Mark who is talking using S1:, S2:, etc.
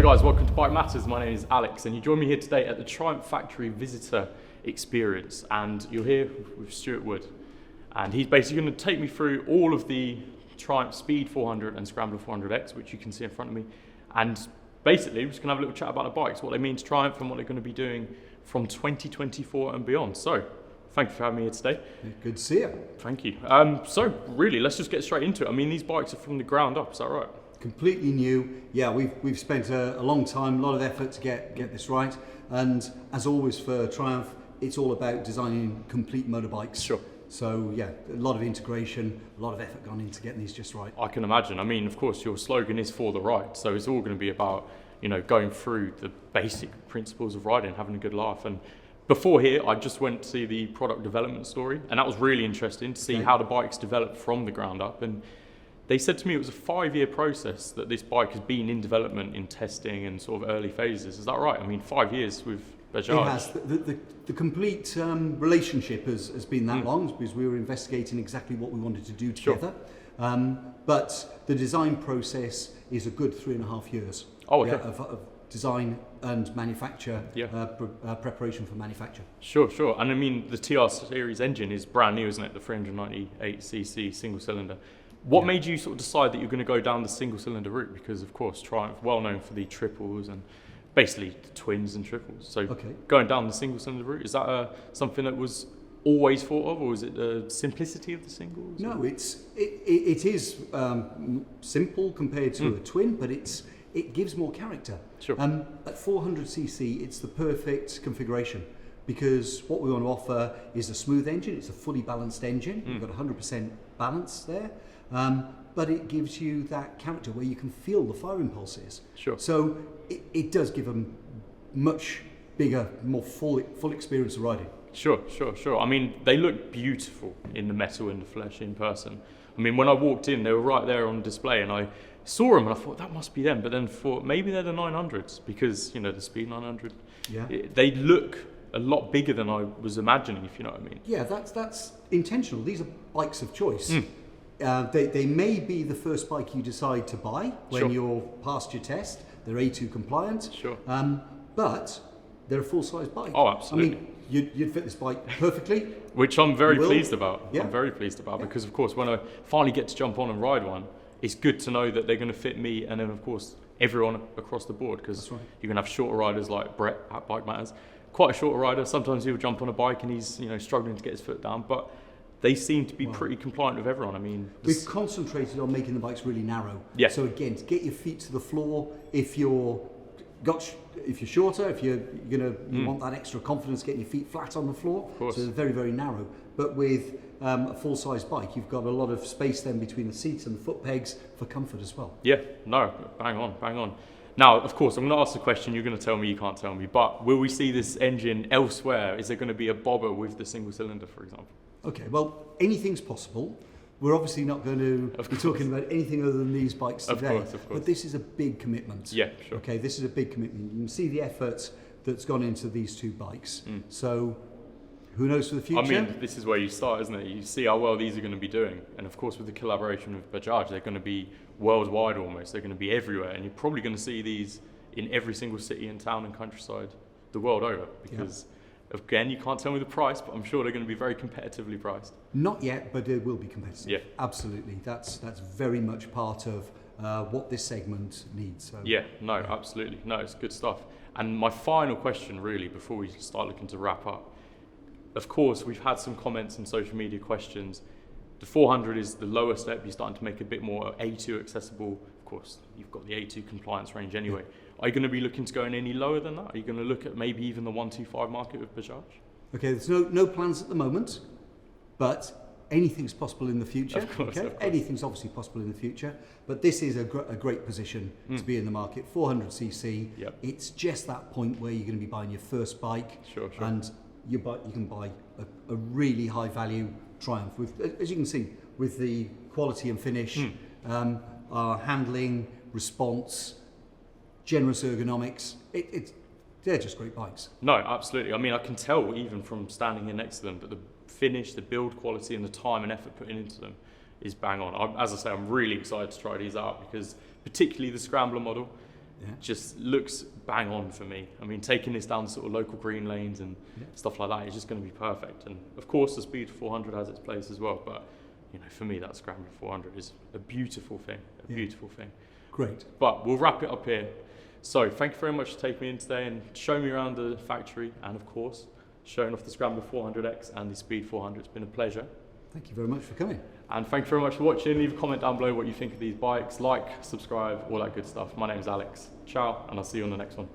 S1: guys, welcome to Bike Matters. My name is Alex and you join me here today at the Triumph Factory Visitor Experience, and you're here with Stuart Wood, and he's basically going to take me through all of the Triumph Speed 400 and Scrambler 400X, which you can see in front of me, and basically we're just going to have a little chat about the bikes, what they mean to Triumph and what they're going to be doing from 2024 and beyond. So thank you for having me here today.
S2: Good to see you.
S1: Thank you. So really, let's just get straight into it. I mean, these bikes are from the ground up, is that right?
S2: Completely new. Yeah, we've spent a long time, a lot of effort to get this right. And as always for Triumph, it's all about designing complete motorbikes.
S1: Sure.
S2: So yeah, a lot of integration, a lot of effort gone into getting these just right.
S1: I can imagine. I mean, of course, your slogan is for the ride, so it's all going to be about, you know, going through the basic principles of riding, having a good laugh. And before here, I just went to see the product development story, and that was really interesting to see how the bikes developed from the ground up. And they said to me it was a 5-year process that this bike has been in development, in testing and sort of early phases. Is that right? I mean, 5 years with bajaj.
S2: It has. The complete relationship has been that long, because we were investigating exactly what we wanted to do together. Sure. But the design process is a good 3.5 years of design and manufacture, preparation for manufacture.
S1: Sure. And I mean, the TR series engine is brand new, isn't it? The 398cc single cylinder. What made you sort of decide that you're going to go down the single cylinder route? Because of course Triumph, well known for the triples and basically the twins and triples. So going down the single cylinder route, is that something that was always thought of, or is it the simplicity of the singles?
S2: No, it is simple compared to a twin, but it gives more character.
S1: Sure.
S2: At 400cc, it's the perfect configuration, because what we want to offer is a smooth engine. It's a fully balanced engine. You've got 100% balance there. But it gives you that character where you can feel the fire impulses.
S1: Sure.
S2: So it does give a much bigger, more full experience of riding.
S1: Sure. I mean, they look beautiful in the metal and the flesh in person. I mean, when I walked in, they were right there on display, and I saw them and I thought that must be them. But then thought maybe they're the 900s, because, you know, the Speed 900. Yeah. They look a lot bigger than I was imagining, if you know what I mean.
S2: Yeah, that's intentional. These are bikes of choice. They may be the first bike you decide to buy when you're past your test. They're A2 compliant. Sure. But they're a full-size bike.
S1: Oh, absolutely.
S2: I mean, you'd fit this bike perfectly.
S1: Which I'm very pleased about.
S2: Yeah.
S1: I'm very pleased about because, of course, when I finally get to jump on and ride one, it's good to know that they're going to fit me and then, of course, everyone across the board, because you're going to have shorter riders like Brett at Bike Matters. Quite a shorter rider. Sometimes he'll jump on a bike and he's, you know, struggling to get his foot down, but they seem to be pretty compliant with everyone. I mean,
S2: we've concentrated on making the bikes really narrow.
S1: Yeah.
S2: So again, to get your feet to the floor, if you're shorter, if you want that extra confidence, getting your feet flat on the floor.
S1: Of course.
S2: So they're very, very narrow. But with a full-size bike, you've got a lot of space then between the seats and the foot pegs for comfort as well.
S1: Yeah. No. Bang on. Now, of course, I'm going to ask the question. You're going to tell me, you can't tell me. But will we see this engine elsewhere? Is there going to be a bobber with the single cylinder, for example? Okay,
S2: well, anything's possible. We're obviously not going to be talking about anything other than these bikes today. Of course. But this is a big commitment.
S1: Yeah, sure.
S2: Okay, this is a big commitment. You can see the effort that's gone into these two bikes. So, who knows for the future?
S1: I mean, this is where you start, isn't it? You see how well these are going to be doing. And of course, with the collaboration with Bajaj, they're going to be worldwide almost. They're going to be everywhere. And you're probably going to see these in every single city and town and countryside the world over, because again, you can't tell me the price, but I'm sure they're going to be very competitively priced.
S2: Not yet, but it will be competitive.
S1: Yeah.
S2: Absolutely. That's very much part of what this segment needs. So,
S1: absolutely. No, it's good stuff. And my final question, really, before we start looking to wrap up, of course, we've had some comments and social media questions. The 400 is the lower step. You're starting to make a bit more A2 accessible. Of course, you've got the A2 compliance range anyway. Yeah. Are you going to be looking to go in any lower than that? Are you going to look at maybe even the 125 market with Bajaj?
S2: Okay, there's no plans at the moment, but anything's possible in the future.
S1: Of course.
S2: Anything's obviously possible in the future, but this is a great position to be in the market. 400cc, it's just that point where you're going to be buying your first bike, and you can buy a really high value Triumph with, as you can see, with the quality and finish, handling, response, generous ergonomics. They're just great bikes.
S1: No, absolutely. I mean, I can tell even from standing here next to them that the finish, the build quality and the time and effort put into them is bang on. As I say, I'm really excited to try these out, because particularly the Scrambler model, just looks bang on for me. I mean, taking this down sort of local green lanes and stuff like that is just going to be perfect. And of course, the Speed 400 has its place as well. But you know, for me, that Scrambler 400 is a beautiful thing. Beautiful thing.
S2: Great.
S1: But we'll wrap it up here. So thank you very much for taking me in today and showing me around the factory, and of course, showing off the Scrambler 400X and the Speed 400. It's been a pleasure.
S2: Thank you very much for coming.
S1: And thank you very much for watching. Leave a comment down below what you think of these bikes. Like, subscribe, all that good stuff. My name is Alex. Ciao, and I'll see you on the next one.